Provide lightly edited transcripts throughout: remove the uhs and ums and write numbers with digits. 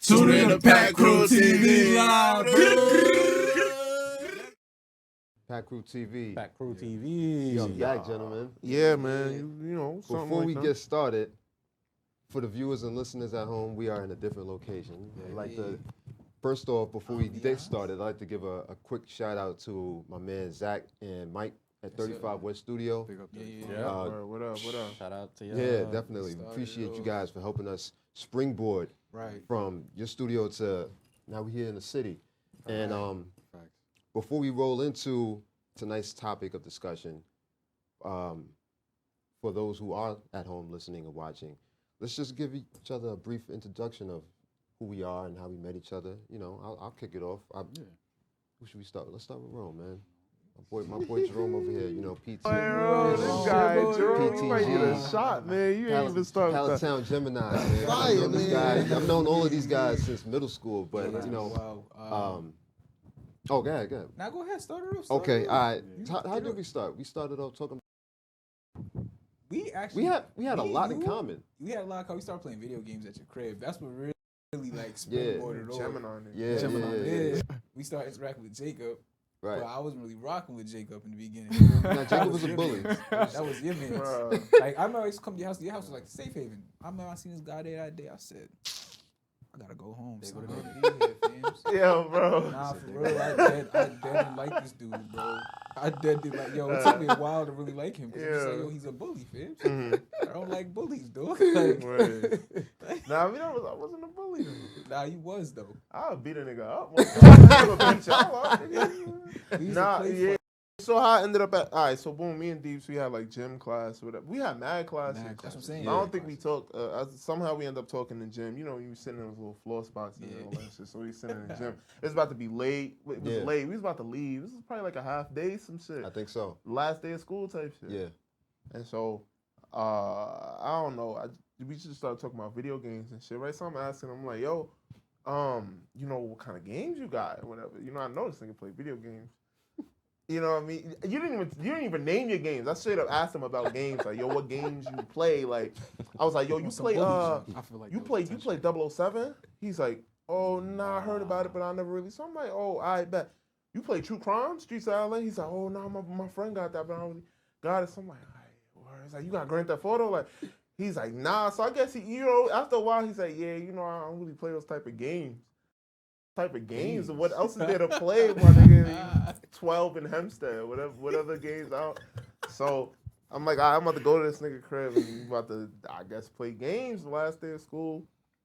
Tune in to Pack Crew TV. Pack Crew TV. Pack Crew TV. Yo, back, gentlemen. Yeah, man. You know, something Before like we that. get started, for the viewers and listeners at home, we are in a different location. I'd like to, first off, before we get started, I'd like to give a quick shout out to my man Zach and Mike at 35 West Studio. What up? Shout out to you. Yeah, definitely. Appreciate you guys for helping us springboard from your studio to now we're here in the city. And before we roll into tonight's topic of discussion, for those who are at home listening or watching, let's just give each other a brief introduction of who we are and how we met each other. You know, I'll kick it off. Who should we start with? Let's start with Rome, man. My boy Jerome over here, you know, PT. This guy, Jerome, you might get a shot, man. You ain't even started. Palatown Gemini, man. I've known all of these guys since middle school, but, you know. Go ahead. Now go ahead, start it off. Okay, all right. How did we start? We started off talking. We had a lot in common. We had a lot. We started playing video games at your crib. That's what really like springboarded over. Gemini. We started interacting with Jacob. Right. But I wasn't really rocking with Jacob in the beginning. Now, Jacob was a bully. That was your man. Like, I remember I used to come to your house. Your house was like a safe haven. I remember I seen this guy there that day. I said, I gotta go home. Yeah, bro. Nah, for real. I dead didn't like this dude, bro. I dead did like, yo, it took me a while to really like him. Cause he was like, yo, he's a bully, fam. I don't like bullies, dude. Like, Nah, I mean, I wasn't a bully. Nah, he was, though. I'll beat a nigga up. Nah, yeah. So how I ended up at, all right, so boom, me and Deeps, we had like gym class, whatever. We had mad classes. That's what I'm saying. I don't think we talked, somehow we end up talking in gym. You know, you were sitting in those little floor spots and all that shit. So we sitting in the gym. It's about to be late. It was late. We was about to leave. This was probably like a half day, some shit. I think so. Last day of school type shit. Yeah. And so, I don't know. We just started talking about video games and shit, right? So I'm asking him, like, yo, you know, what kind of games you got or whatever. You know, I know this nigga play video games. You know what I mean? You didn't even name your games. I straight up asked him about games. Like, yo, what games you play? Like, I was like, yo, you play you play 007? He's like, oh nah, I heard about it, but I never really. So I'm like, oh, I bet. You play True Crime, Streets of LA? He's like, oh nah, my friend got that, but I don't really got it. So I'm like, all right. He's like, you got Grand Theft Auto? Like, he's like, nah. So I guess he, you know, after a while, he's like, yeah, you know, I don't really play those type of games. And what else is there to play, my nigga? 12 in Hempstead, what other games out? So I'm like, I'm about to go to this nigga crib and we about to, I guess, play games the last day of school.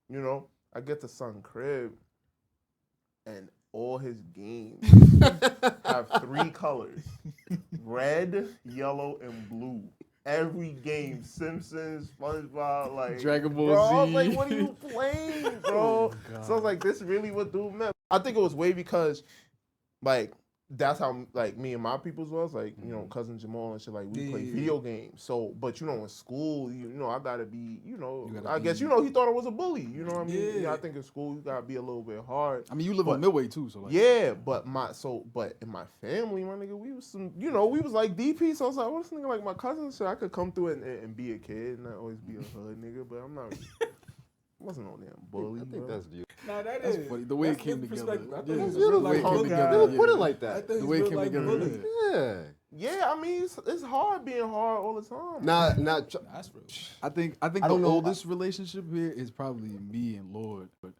You know, I get to son crib and all his games have 3 colors: red, yellow, and blue. Every game, Simpsons, SpongeBob, like Dragon Ball Z. I was like, what are you playing, bro? So I was like, this really what dude meant. I think it was way because, like, that's how, like, me and my peoples was, like, you know, cousin Jamal and shit, like, we play video games. So, but, you know, in school, you know, I gotta be, you know, I guess, you know, he thought I was a bully, you know what I mean? Yeah, I think in school, you gotta be a little bit hard. I mean, you live on Midway, too, so, like. Yeah, but in my family, my nigga, we was some, you know, we was like DP, so I was like, what's this nigga like my cousin? So I could come through and be a kid and not always be a hood nigga, but I'm not, wasn't no damn bully. I think that's beautiful. Nah, That's funny. The way it came together. It's beautiful. The way it came together. Put it like that. The way it came together. Yeah. Yeah, I mean, it's hard being hard all the time. That's real. I think the oldest relationship here is probably me and Lord. But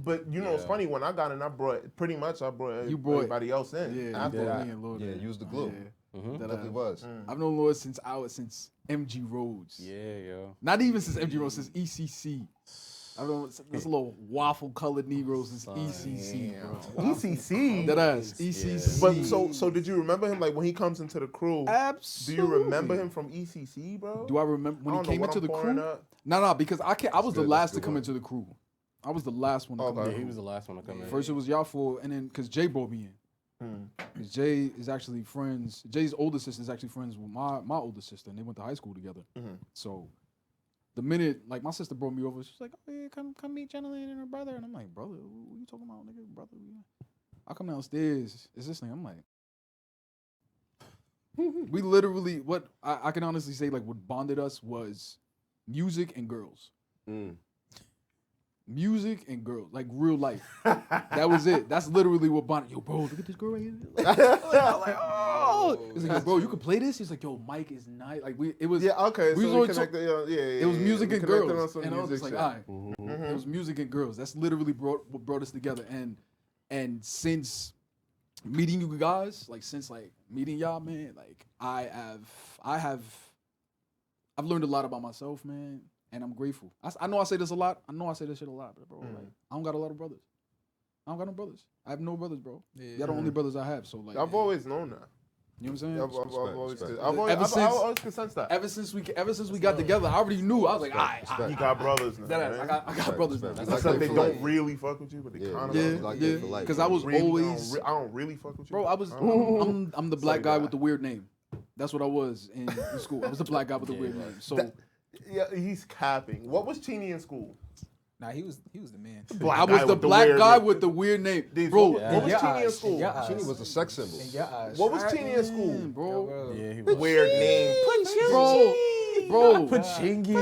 but you know, it's funny, when I got in, I brought everybody else in. Yeah, after that. me and Lord. Yeah, use the glue. Yeah. That definitely was. I've known Lord since MG Rhodes. Yeah, yo. Not even since MG Rhodes, since ECC. I've known this little waffle colored Negro since ECC, bro. ECC? That ass. ECC. But so did you remember him, like, when he comes into the crew? Absolutely. Do you remember him from ECC, bro? Do I remember when he came into the crew? No, because I was the last to come into the crew. I was the last one to come in. Yeah, he was the last one to come in. First it was y'all 4, and then because Jay brought me in. Jay is actually friends. Jay's older sister is actually friends with my older sister, and they went to high school together. So the minute, like, my sister brought me over, she's like, oh yeah, come meet Jenilyn and her brother. And I'm like, brother, what are you talking about, nigga? Brother, I come downstairs, it's this thing. I'm like, we literally, what I can honestly say, like, what bonded us was music and girls. music and girls, like real life. That was it. That's literally what bonded. Yo, bro, look at this girl right here. Like, I'm like, oh. He's like, yo, bro, you can play this. He's like, yo, Mike is nice. Like it was. Yeah, okay. We So was we connected. It was music and girls, and and I was just like, all right. It was music and girls. That's literally what brought us together. And since meeting you guys, since meeting y'all, man, I've learned a lot about myself, man, and I'm grateful. I know I say this a lot. I know I say this shit a lot, but bro, I don't got a lot of brothers. I don't got no brothers. I have no brothers, bro. Yeah. Y'all the only brothers I have. So I've always known that. You know what I'm saying? I've always can sense that. Ever since we got together, I already knew. I was like, you got brothers now. I got brothers now. That's like they don't really fuck with you, but they kind of yeah. Because I was always. I don't really fuck with you, bro. I'm the black guy with the weird name. That's what I was in school. I was the black guy with the weird name. So he's capping. What was Cheney in school? Nah, he was the man. I was the black guy with the weird name, bro. What was Cheney in school? Cheney was a sex symbol. What was Cheney in school, bro? Yeah, he was. Weird name, bro. Pachingi.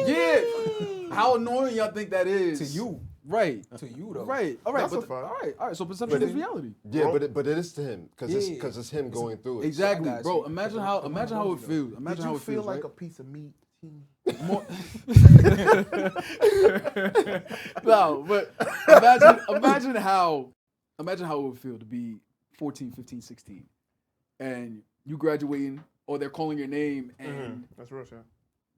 Yeah. How annoying y'all think that is to you? Right. To you though. Right. All right. That's all right. So perception is reality. Yeah, but it is to him because it's him going through it. Exactly, bro. Imagine how it feels. Imagine how it feels. Feel like a piece of meat. More no, but imagine how it would feel to be 14, 15, 16 and you graduating or they're calling your name and that's real shit.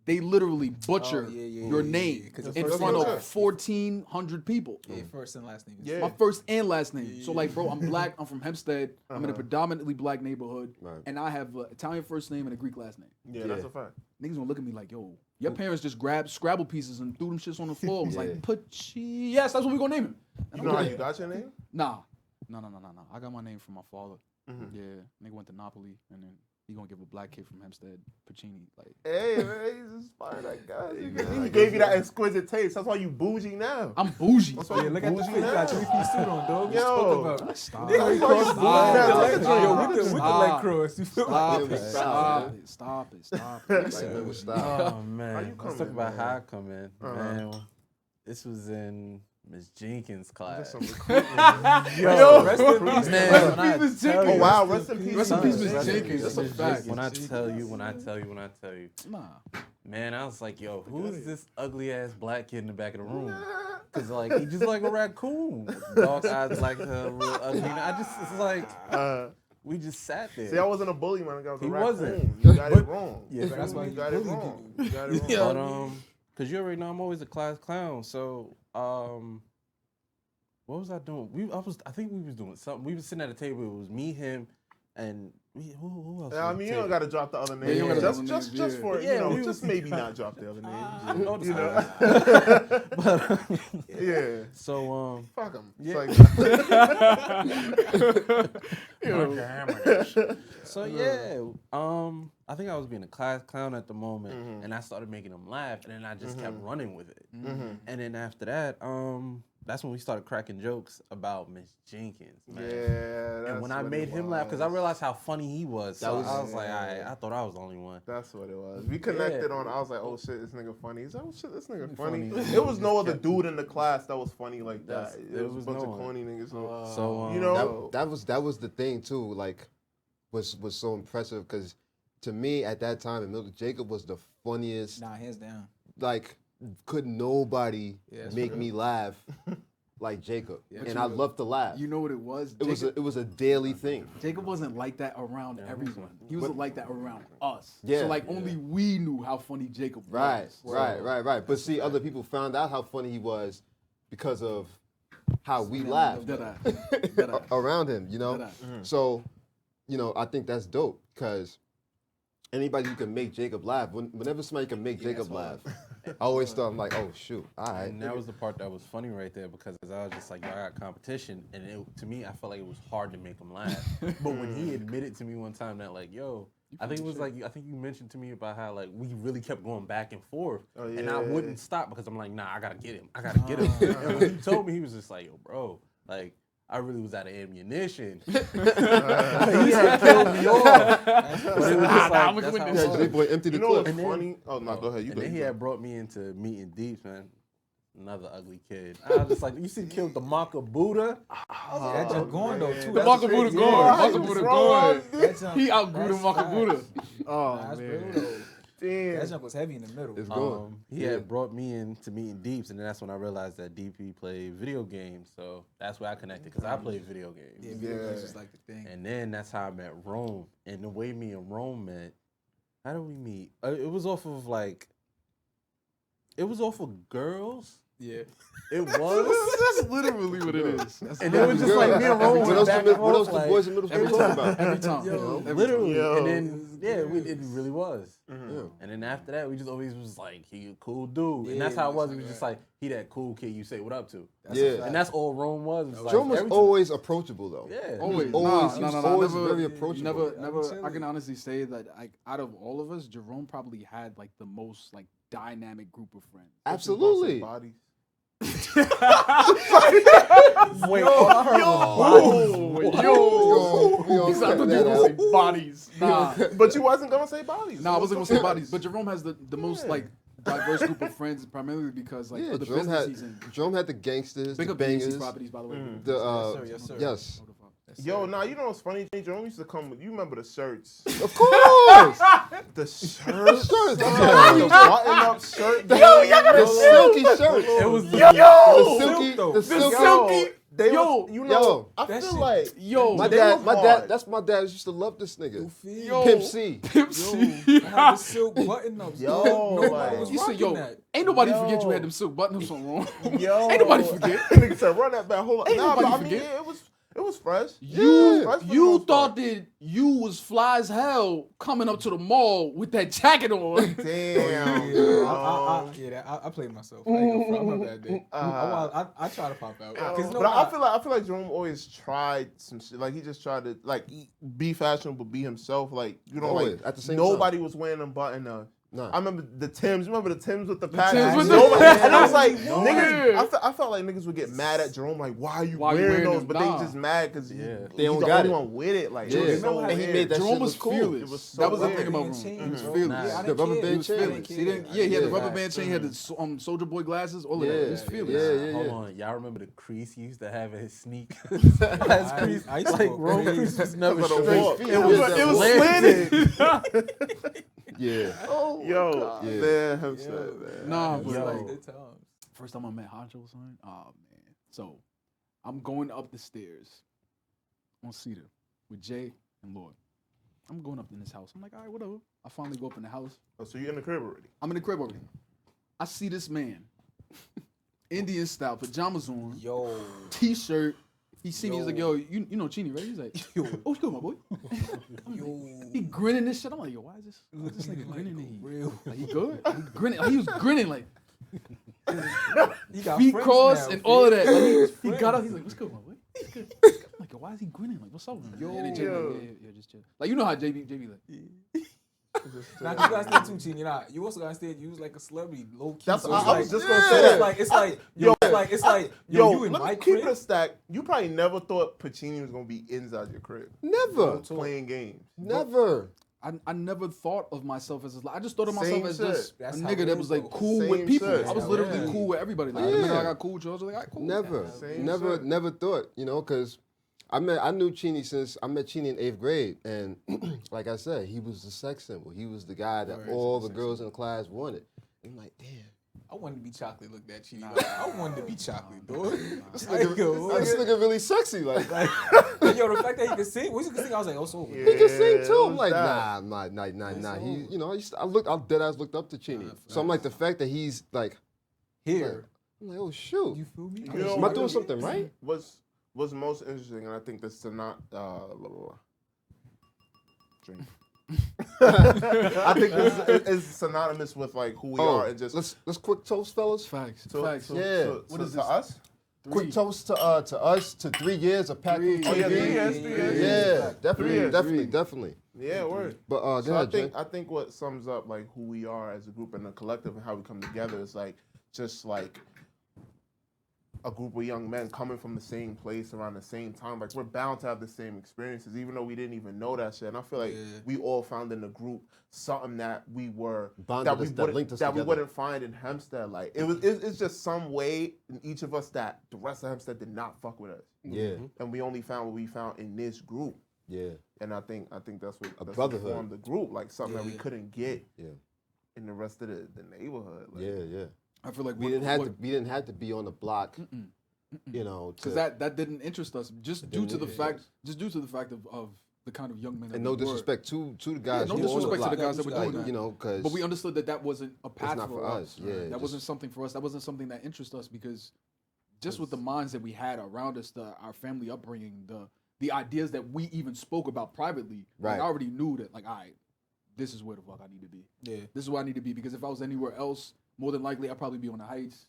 They literally butcher your name in front of 1,400 people. Yeah, first and last name. Yeah. My first and last name. So bro, I'm black. I'm from Hempstead. I'm in a predominantly black neighborhood, and I have an Italian first name and a Greek last name. Yeah, that's a fact. Niggas gonna look at me like, yo, your parents just grabbed Scrabble pieces and threw them shits on the floor. I was like, yes, that's what we gonna name him. You know how you got your name? Nah. I got my name from my father. Yeah, nigga went to Napoli, and then he gonna give a black kid from Hempstead Pacini. Hey man, he's inspired that guy. He gave you that exquisite taste. That's why you bougie now. I'm bougie. That's why you look at the fit. You got 3-piece suit on, dog. Yo, stop. Yo, with the leg cross. You feel Stop it. Oh man, how you let's talk about how I come in. Man, this was in Miss Jenkins' class. Yo, rest in peace, man. Miss Jenkins. Oh wow, rest in peace. Rest in peace, Miss Jenkins. That's a fact. When I tell you. Nah. Man, I was like, yo, who's this ugly ass black kid in the back of the room? Cause he just like a raccoon. Dark eyes like her, real ugly. It's like we just sat there. See, I wasn't a bully, man. I was a raccoon. Wasn't. You got it wrong. Yeah, that's why you got it wrong. You got it wrong. But cause you already know I'm always a class clown. So what was I doing? I think we was doing something. We was sitting at a table. It was me, him, and who else? Yeah, I mean, you don't gotta drop the other names. Just for just maybe not drop the other names. Yeah. So fuck them. Yeah. So I think I was being a class clown at the moment, and I started making them laugh, and then I just kept running with it. And then after that, that's when we started cracking jokes about Miss Jenkins, man. Yeah, and when I made him laugh, because I realized how funny he was, so I was like, I thought I was the only one. That's what it was. We connected on. I was like, oh shit, this nigga funny. He's like, oh shit, this nigga funny. It was no other dude in the class that was funny like that. It was a bunch of corny niggas. So that was the thing too. Was so impressive because to me at that time, Milton Jacob was the funniest. Nah, hands down. Could nobody make me laugh like Jacob? And I love to laugh. You know what it was? It was a daily thing. Jacob wasn't like that around everyone. He wasn't like that around us. Yeah. So only we knew how funny Jacob was. Right. But see, other people found out how funny he was because of how we laughed around him, you know? So, I think that's dope because anybody who can make Jacob laugh, whenever somebody can make Jacob laugh, I always thought, I'm like, oh, shoot, all right. And that was the part that was funny right there because I was just like, I got competition. And to me, I felt like it was hard to make him laugh. But when he admitted to me one time that I think it was I think you mentioned to me about how we really kept going back and forth. Oh, yeah. And I wouldn't stop because I'm like, nah, I got to get him. And when he told me, he was just like, yo, bro, I really was out of ammunition. He said, kill me off. But it was just boy empty the clip. What's funny? Oh, no, go ahead. Then he had brought me into meeting Deeps, man. another ugly kid. I was just like, you see the kid with the Maka Buddha? That junk going though too. The Maka Buddha going. Maka Buddha going. He outgrew the Maka Buddha. Oh, that's man. real though. Damn. That junk was heavy in the middle. It's going. He had brought me into meeting Deeps, and then that's when I realized that DP played video games. So that's where I connected, because I played video games. Yeah, video games was like the thing. And then that's how I met Rome. And the way me and Rome met, how did we meet? It was off of girls. Yeah. It was. That's literally what it is. And it was just like me and Rome What went else back the and what else forth, the boys in middle school talking about? Every time. literally. Yo. And then it really was. Yeah. And then after that, we just always was like, he a cool dude. And that's Yeah, how it was. that's It was just like, he that cool kid you say what up to. Yeah. And that's all Rome was. It was like, Jerome was every time- always approachable though. Yeah. He Always. was always never, very approachable. Never. I can honestly say that out of all of us, Jerome probably had like the most like dynamic group of friends. Absolutely. Bodies. Wait, all I heard was He's not gonna say bodies. Nah, But you wasn't gonna say bodies. nah, I wasn't gonna say bodies. But Jerome has the most like diverse group of friends, primarily because like Yeah, of the Jerome business had he's in. Jerome had the gangsters, Big the up BNC bangers, properties, by the way. the Yes, sir. yes. Yo, nah, you know what's funny? Jerome used to come with, you remember the shirts. Of course. The shirts. Shirts. The button-up shirt. The silky shirts. It was the The silky. Yo, they Yo, was, you know, I that feel shit- like Yo, My They dad, were my hard. dad, that's my dad used to love this nigga. Yo. Pimp C. Pimp Yo, C. I had the silk button ups. Yo, Nobody like- was You said, rocking yo, that. ain't nobody Yo. forget you had them silk button-ups on wrong. yo, Ain't nobody forget. Nigga said run that back. Hold on. Ain't Nah, but nobody I mean, forget. it was fresh. You Fresh for the you most thought part. that you was fly as hell coming up to the mall with that jacket on. Damn. I played myself. I ain't gonna front. I'm not that day. I try to pop out. 'Cause you know But I why? feel like Jerome always tried some shit. Like he just tried to like be fashionable, be himself. Like you know, Always, like at the same nobody was wearing them button up. Nah. I remember the Tims. Remember the Tims with the patches? Tims with the- Nobody- and I was like, Yeah. niggas. I felt like niggas would get mad at Jerome. Like, why are you wearing those? them? But Nah. they just mad because Yeah. they don't the got only it. one with it. Like, Yeah. it was so And he weird. made that Jerome shit was look cool. fearless. It was so that was the weird. thing about Rubber Jerome. band He was chain, fearless. bro. Yeah, I The didn't rubber care. band He was chain. fearless. He didn't, yeah, he had the Yeah. rubber band chain, he had the Soldier Boy glasses, all of that. He was fearless. Yeah. Hold on, y'all remember the crease he used to have in his sneakers? His crease, I used to like go Rome crazy. crease was never Because of the straight. walk. It was slanted. Yeah. Yo, Yeah. man, I'm sad, man. Nah, It but was Yo. like good times. first time I met Honcho, son. Oh man. So I'm going up the stairs on Cedar with Jay and Lord. I'm going up in this house. I'm like, all right, whatever. I finally go up in the house. Oh, so you in the crib already? I'm in the crib already. I see this man, Indian style, pajamas on, Yo, t-shirt. He see me, he's like, yo, you know Chini, right? He's like, yo, oh, you good, my boy? He grinning this shit. I'm like, yo, why is this nigga grinning? And real. like, he good? He grinning. Like, he was grinning like He got feet friends crossed now, and all of that. Like, he Friends. got up. He's like, what's good, my boy? What's good? I'm like, yo, why is he grinning? Like, what's up? Yo, and then JB like, yeah, just chill. Like, you know how JB like, Now you gotta stay too, Chini. Nah, you also gotta stay. You was like a celebrity, low key. That's so I it's was like, just gonna say that. it's like, yo, you in let my me keep it a crib. stack. You probably never thought Pacini was gonna be inside your crib Never. playing games. Never. I never thought of myself as I just thought of myself Same as shit. just That's a how nigga it that is, was like though. cool Same with people. shit. I was literally Yeah. cool with everybody. Like, Yeah. the minute I got cool with you, I was like, all right, cool. Never. Same Never. shit. Never thought. You know, because I knew Chini since I met Chini in 8th grade, and like I said, he was the sex symbol. He was the guy that Word, all the sex girls in the class wanted. I'm like, damn. I wanted to be chocolate. Look that Chini. Like, I wanted to be chocolate, dog. This Like, nigga really sexy. Like, yo, the fact that he could sing, once he could sing, I was like, oh, so he can sing Yeah, too. I'm what's like, that? nah. He, you know, I dead ass looked up to Chini. So I'm like, the fact that he's like here. I'm like, oh shoot. You feel me? You know, Am I doing something right? What's most interesting, and I think this to not drink. I think this is synonymous with like who we are and just let's quick toast, fellas. Facts. to, Facts. to- Yeah. to- What to- is to this? us. Quick toast to us to 3 years of Pac. Oh, yeah, 3 years, 3 years. Yeah, definitely, years. definitely. Yeah, word. But go So ahead, I think what sums up like who we are as a group and a collective and how we come together is like just like a group of young men coming from the same place around the same time. Like, we're bound to have the same experiences, even though we didn't even know that shit. And I feel like we all found in the group something that we were Bonded that we wouldn't find in Hempstead. Like, it's just some way in each of us that the rest of Hempstead did not fuck with us. Yeah. And we only found what we found in this group. Yeah. And I think that's what brotherhood. formed the group, like something that we couldn't get Yeah. in the rest of the neighborhood. Like, Yeah. I feel like We didn't have to be on the block, you know, because that didn't interest us just due to the fact of the kind of young men. That and no we were. disrespect to the guys. No who were on disrespect to the block. guys that were doing that. You know, because But we understood that wasn't a path not for us. Yeah, that just- wasn't something for us. That wasn't something that interested us because just with the minds that we had around us, our family upbringing, the ideas that we even spoke about privately, like, Right. I already knew that, like, all right, this is where the fuck I need to be. Yeah. This is where I need to be because if I was anywhere else, more than likely I'd probably be on the Heights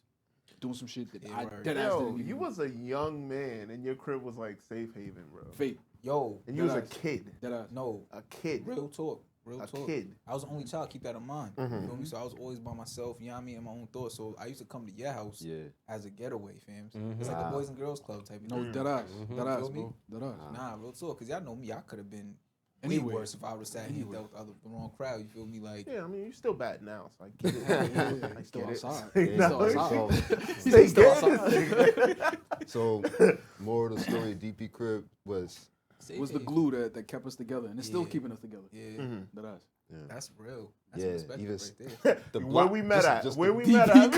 doing some shit that I right. dead ass yo, didn't even you was a young man, and your crib was like safe haven, bro. fake. Yo, And you was a Deadass. kid, no, a kid. real talk. A kid. I was the only child. Keep that in mind. You feel me? So I was always by myself. You know what I mean? In my own thoughts. So I used to come to your house as a getaway, fam. It's like the Boys and Girls Club type of No, thing. dead ass, Feel me? bro, dead ass. Nah, real talk. Cause y'all know me. I could have been Anyway. way worse if I would have sat here and dealt with the wrong crowd. You feel me? Like, Yeah, I mean, you still bad now, so I get it. I Still get it. outside. Yeah, Still outside. Stay Still good. outside. So, more of the story, DP Crib was Was the glue that kept us together, and it's still keeping us together. Yeah, Dead ass. that's real. That's Yeah, perspective even right there. the Where block. we met at? just Where the- we met at?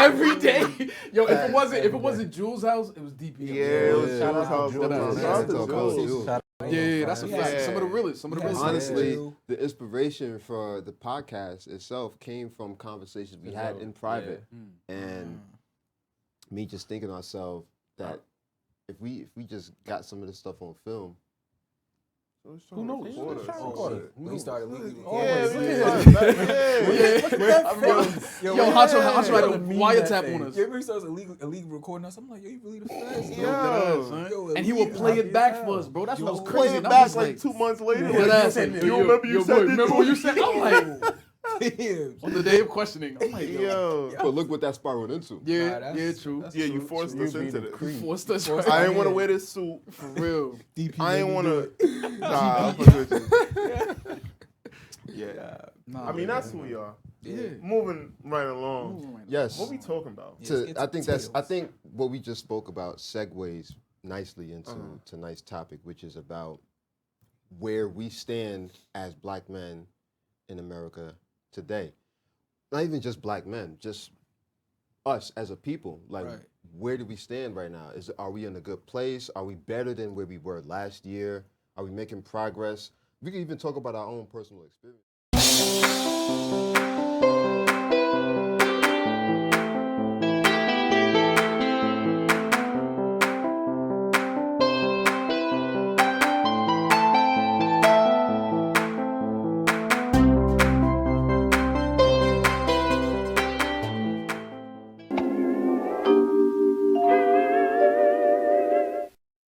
Every day, yo. If it wasn't Jules' house, it was DP. Yeah, it was Yeah. Jules' house. Shout out Shout out to to Jules. Jules. Yeah, that's a Yeah. fact. Some of the realest. Honestly, Yeah. the inspiration for the podcast itself came from conversations we had in private, and me just thinking to ourselves that if we just got some of this stuff on film, Who knows? We started legally Yeah, Yo, Hancho had a wiretap on us. Yeah, we started illegal recording us. I'm like, yo, you really the fast? Yo. And he would play it back for us, bro. That's what was Play crazy. it And I'm back just like 2 months later. Dead Like, ass. you remember you said this? Remember what you said? I'm like, Damn. on the day of questioning, I'm like, yo. Yo. but look what that spiraled into. Yeah, true. Yeah, you forced us into this. You forced us. I ain't want to wear this suit. For real. I ain't want to. Nah, I'm with you. Yeah. Nah, I mean, that's who we are. yeah. Moving right along. Yes. What we talking about? Yeah, let's get to I think potatoes. I think what we just spoke about segues nicely into tonight's topic, which is about where we stand as black men in America today. Not even just black men, just us as a people. Like, Right. where do we stand right now? Are we in a good place? Are we better than where we were last year? Are we making progress? We can even talk about our own personal experience.